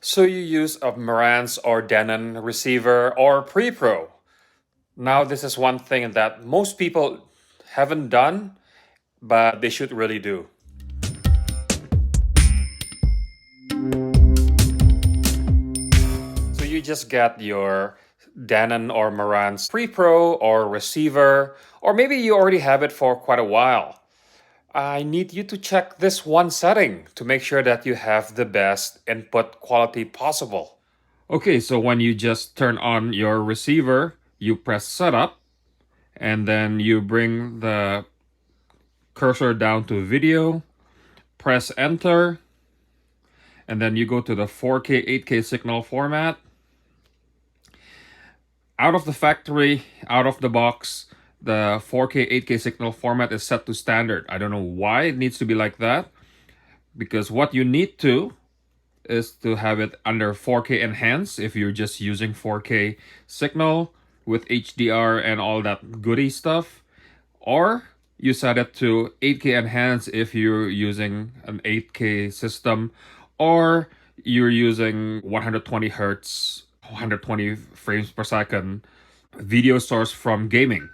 So you use a Marantz or Denon receiver or pre-pro. Now this is one thing that most people haven't done, but they should really do. So you just get your Denon or Marantz pre-pro or receiver, or maybe you already have it for quite a while. I need you to check this one setting to make sure that you have the best input quality possible. Okay, so when you just turn on your receiver, you press setup, and then you bring the cursor down to video, press enter, and then you go to the 4K 8K signal format. Out of the factory, out of the box, the 4K 8K signal format is set to standard. I don't know why it needs to be like that, because what you need to is to have it under 4K enhanced if you're just using 4K signal with HDR and all that goody stuff, or you set it to 8K enhanced if you're using an 8K system, or you're using 120 hertz 120 frames per second video source from gaming.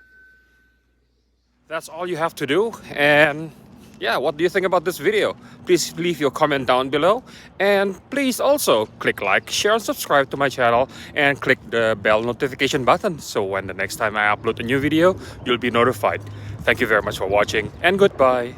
That's all you have to do. And yeah, what do you think about this video? Please leave your comment down below, and please also click like, share, and subscribe to my channel, and click the bell notification button so when the next time I upload a new video, you'll be notified. Thank you very much for watching, and goodbye.